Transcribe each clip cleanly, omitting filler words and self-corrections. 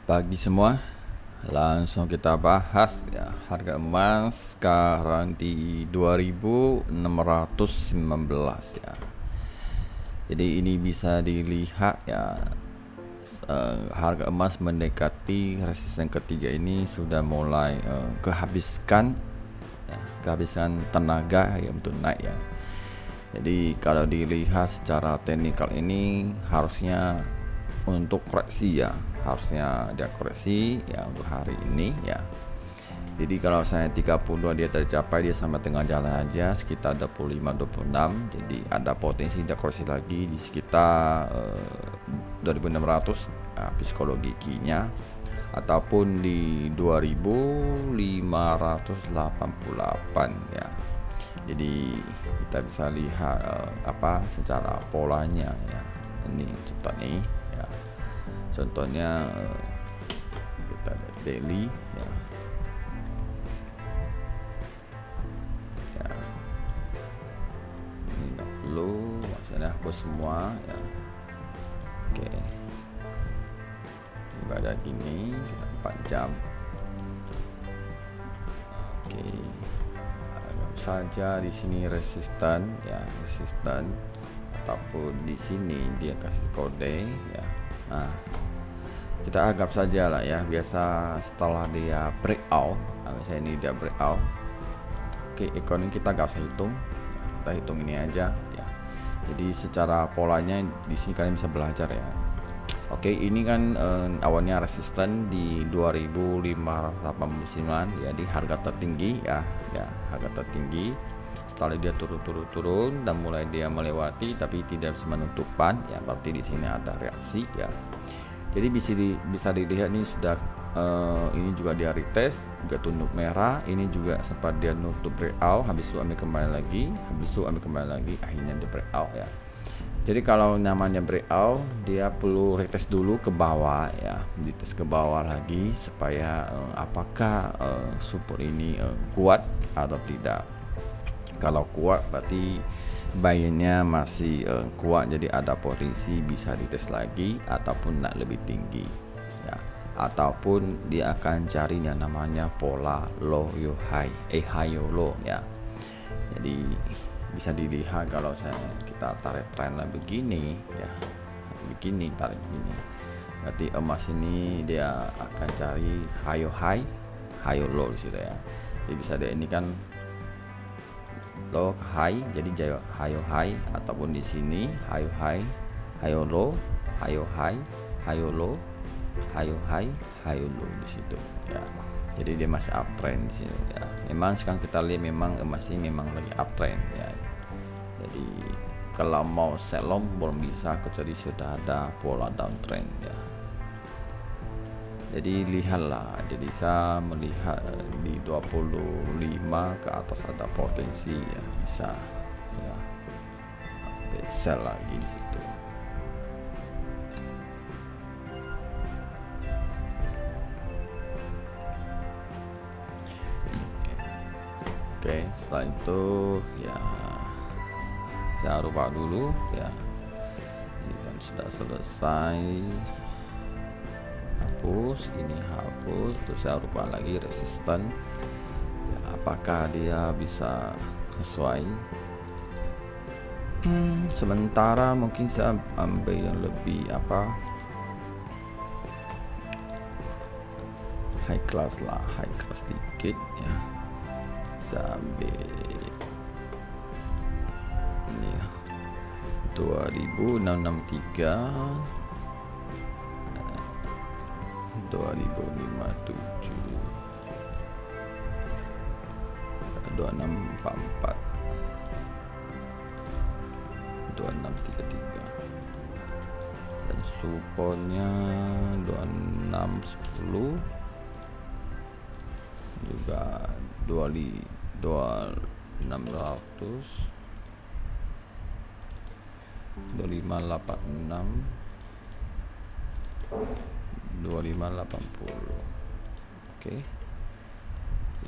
Pagi semua, langsung kita bahas ya harga emas sekarang di 2619 ya. Jadi ini bisa dilihat ya, harga emas mendekati resisten ketiga ini sudah mulai kehabisan tenaga ya untuk naik ya. Jadi kalau dilihat secara teknikal ini harusnya untuk koreksi ya, harusnya dia koreksi ya untuk hari ini ya. Jadi kalau saya 32 dia tercapai, dia sampai tengah jalan aja sekitar 25-26. Jadi ada potensi dia koreksi lagi di sekitar 2600 psikologi kinya, ataupun di 2588 ya. Jadi kita bisa lihat secara polanya ya. Ini contoh nih ya. Contohnya kita lihat daily ya. Ya. Ini enggak perlu, maksudnya hapus semua ya. Oke. Pada gini kita 4 jam. Oke. Saja di sini resisten ya, resisten, ataupun di sini dia kasih kode ya. Nah, kita anggap saja lah ya, biasa setelah dia breakout, misalnya ini dia breakout. Oke, ekonomi kita nggak usah hitung, kita hitung ini aja ya. Jadi secara polanya di sini kalian bisa belajar ya. Oke, ini kan awalnya resisten di 2589 ya, di harga tertinggi ya, harga tertinggi. Setelah dia turun dan mulai dia melewati tapi tidak bisa menutupkan ya, berarti di sini ada reaksi ya. Jadi bisa dilihat nih sudah ini juga dia retest, juga tunduk merah. Ini juga sempat dia nutup breakout, habis itu ambil kembali lagi, akhirnya dia breakout ya. Jadi kalau namanya breakout, dia perlu retest dulu ke bawah ya, dites ke bawah lagi supaya apakah support ini kuat atau tidak. Kalau kuat berarti buy-nya masih kuat, jadi ada potensi bisa dites lagi ataupun naik lebih tinggi ya. Ataupun dia akan cari yang namanya pola low yo high, high yo low ya. Jadi bisa dilihat kalau kita tarik trend begini ya, begini, tarik begini, berarti emas ini dia akan cari high yo low di situ ya. Jadi bisa dia ini kan low ke high, jadi high ataupun di sini high low, high low, high low di situ ya. Jadi dia masih uptrend di sini ya. Memang sekarang kita lihat memang emas ini memang lagi uptrend ya. Jadi kalau mau sell long belum bisa, kecuali sudah ada pola downtrend ya. Jadi lihatlah, jadi saya melihat di 25 ke atas ada potensi ya, bisa ya sell lagi di situ. Oke, setelah itu ya saya rubah dulu ya. Ini kan sudah selesai. Hapus, ini hapus, terus saya rubah lagi resisten ya, apakah dia bisa sesuai. Sementara mungkin saya ambil yang lebih high class dikit ya. Saya ambil ini 2663, 2057, 2644, 2633, dan supportnya 2610, juga 2600, 2586, 2580. Oke.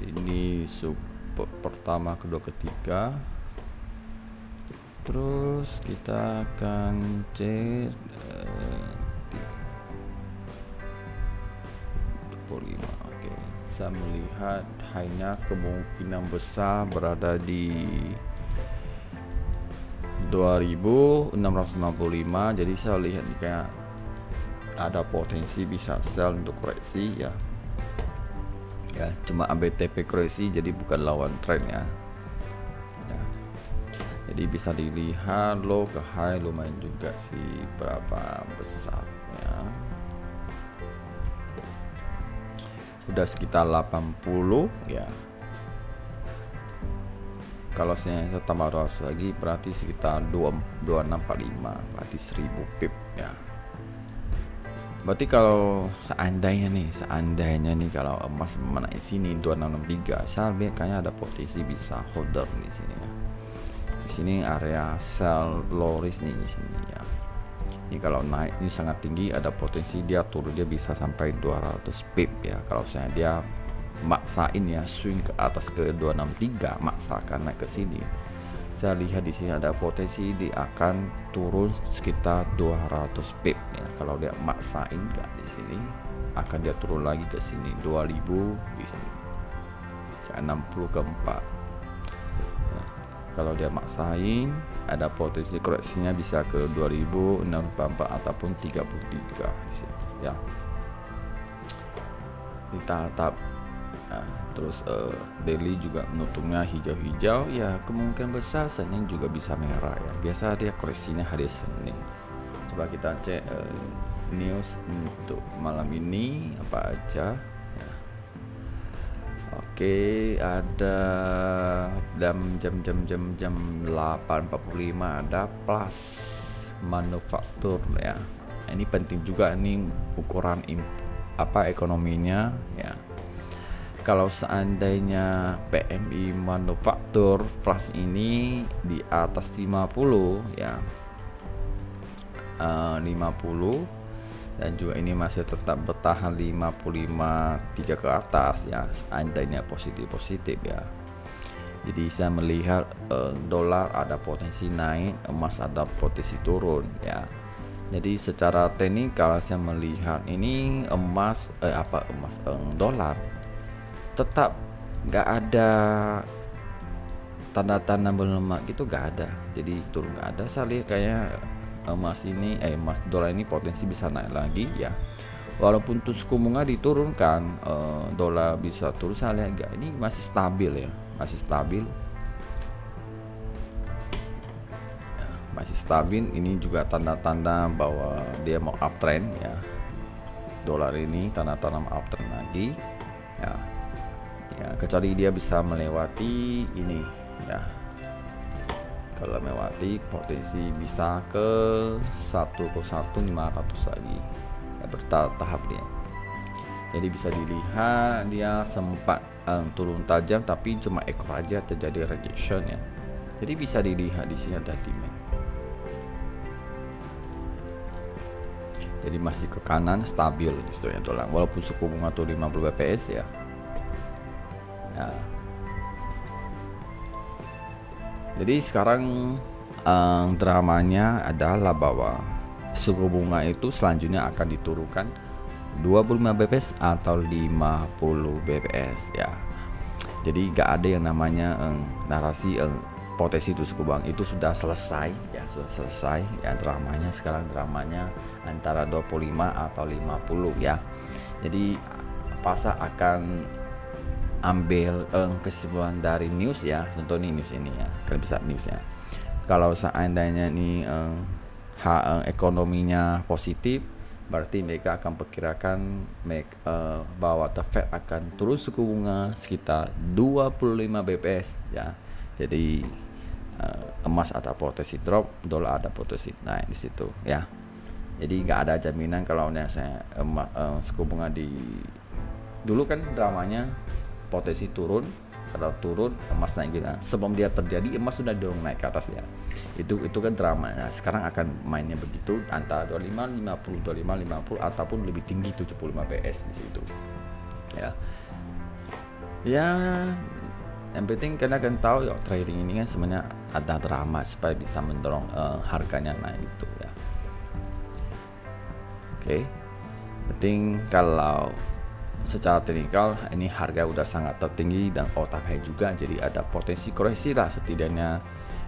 Ini support pertama, kedua, ketiga. Terus kita akan cek saya melihat hanya kemungkinan besar berada di 2655. Jadi saya lihat kayak ada potensi bisa sell untuk koreksi ya. Ya, cuma ambil TP koreksi, jadi bukan lawan trend ya. Jadi bisa dilihat low ke high lumayan juga sih, berapa besarnya. Udah sekitar 80 ya. Kalau saya tambah 200 lagi berarti sekitar 2645, berarti 1000 pip ya. Berarti kalau seandainya nih kalau emas menaik sini 2663, saya lihat kayaknya ada potensi bisa holder di sini ya. Di sini area sell low risk nih di sini ya. Ini kalau naik ini sangat tinggi, ada potensi dia turun, dia bisa sampai 200 pip ya. Kalau saya dia maksain ya swing ke atas ke 263, maksakan naik ke sini, saya lihat di sini ada potensi dia akan turun sekitar 200 pip ya. Kalau dia maksain enggak di sini, akan dia turun lagi ke sini 2000 di sini ya, 60 ke 4 ya. Kalau dia maksain ada potensi koreksinya bisa ke 2644 ataupun 33 di sini ya. Kita tetap terus daily juga menutupnya hijau-hijau ya, kemungkinan besar Senin juga bisa merah ya. Biasa dia koreksinya hari Senin. Coba kita cek news untuk malam ini apa aja ya. Oke, ada jam 8.45 ada plus manufaktur ya. Ini penting juga nih ukuran ekonominya ya. Kalau seandainya PMI manufaktur flash ini di atas 50 ya, 50 dan juga ini masih tetap bertahan 55.3 ke atas ya, seandainya positif ya. Jadi saya melihat dolar ada potensi naik, emas ada potensi turun ya. Jadi secara teknikal saya melihat ini dolar tetap nggak ada tanda-tanda melemah gitu, nggak ada. Jadi turun nggak ada. Saya lihat kayaknya emas dolar ini potensi bisa naik lagi ya. Walaupun suku bunga diturunkan, dolar bisa turun. Saya lihat nggak, ini masih stabil ya, masih stabil. Masih stabil. Ini juga tanda-tanda bahwa dia mau uptrend ya. Dolar ini tanda-tanda uptrend lagi ya. Ya, kecuali dia bisa melewati ini ya. Kalau melewati potensi bisa ke 101.500 lagi ya, bertahap dia. Jadi bisa dilihat dia sempat turun tajam tapi cuma ekor aja terjadi rejection ya. Jadi bisa dilihat di sini ada demand. Jadi masih ke kanan stabil di situ ya dolar, walaupun suku bunga tuh 50 bps ya. Ya. Jadi sekarang dramanya adalah bahwa suku bunga itu selanjutnya akan diturunkan 25 bps atau 50 bps ya. Jadi gak ada yang namanya narasi potensi itu suku bunga itu sudah selesai ya, dramanya. Sekarang dramanya antara 25 atau 50 ya. Jadi pasar akan ambil kesimpulan dari news ya, tentu nih news ini ya, kalian bisa news ya. Kalau seandainya nih ekonominya positif, berarti mereka akan perkirakan bahwa The Fed akan turun suku bunga sekitar 25 bps ya. Jadi emas ada potensi drop, dolar ada potensi naik di situ ya. Jadi nggak ada jaminan kalau saya suku bunga dulu kan dramanya potensi turun, kalau turun emas naik gitu. Sebelum dia terjadi emas sudah dorong naik ke atas ya. Itu kan drama. Nah, sekarang akan mainnya begitu antara 25 50 ataupun lebih tinggi 75 bps di situ. Ya. Ya, yang penting kalian akan tahu ya, trading ini kan sebenarnya ada drama supaya bisa mendorong harganya naik itu ya. Oke. Penting kalau secara teknikal ini harga udah sangat tertinggi dan all time high juga, jadi ada potensi koreksi lah setidaknya.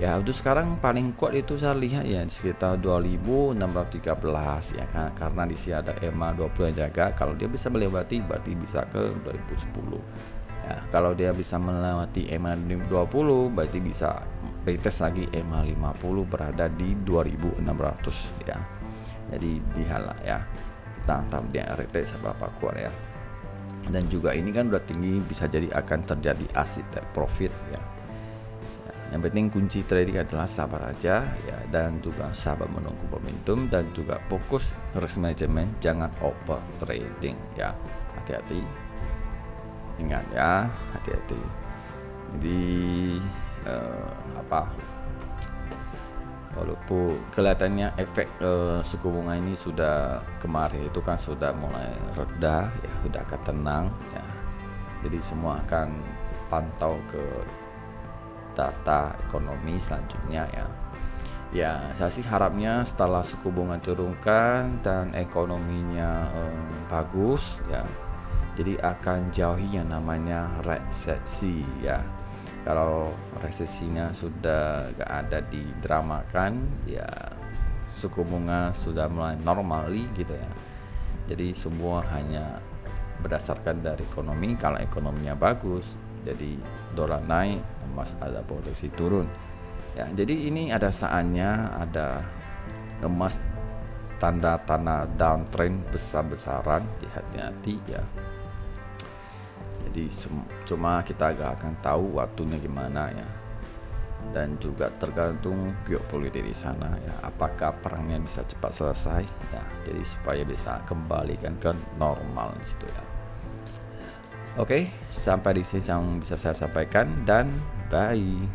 Ya untuk sekarang paling kuat itu saya lihat ya di sekitar 2613 ya kan, karena di sini ada EMA 20 yang jaga. Kalau dia bisa melewati berarti bisa ke 2010 ya. Kalau dia bisa melewati EMA 20 berarti bisa retest lagi EMA 50 berada di 2600 ya. Jadi dihalah ya, kita tahu dia retest seberapa kuat ya. Dan juga ini kan udah tinggi, bisa jadi akan terjadi asset profit ya. Yang penting kunci trading adalah sabar aja ya, dan juga sabar menunggu momentum, dan juga fokus risk management, jangan over trading ya. Hati-hati, ingat ya, hati-hati. Jadi walaupun kelihatannya efek suku bunga ini sudah kemarin itu kan sudah mulai reda ya, sudah akan tenang ya. Jadi semua akan pantau ke data ekonomi selanjutnya ya. Ya, saya sih harapnya setelah suku bunga turunkan dan ekonominya bagus ya, jadi akan jauhi yang namanya resesi ya. Kalau resesinya sudah gak ada didramakan ya, suku bunga sudah mulai normali gitu ya. Jadi semua hanya berdasarkan dari ekonomi. Kalau ekonominya bagus, jadi dolar naik, emas ada potensi turun ya. Jadi ini ada saatnya ada emas tanda-tanda downtrend besar-besaran, hati-hati ya. Jadi cuma kita agak akan tahu waktunya gimana ya, dan juga tergantung geopolitik di sana ya, apakah perangnya bisa cepat selesai ya, jadi supaya bisa kembalikan ke normal di situ ya. Oke, sampai di sini yang bisa saya sampaikan, dan bye.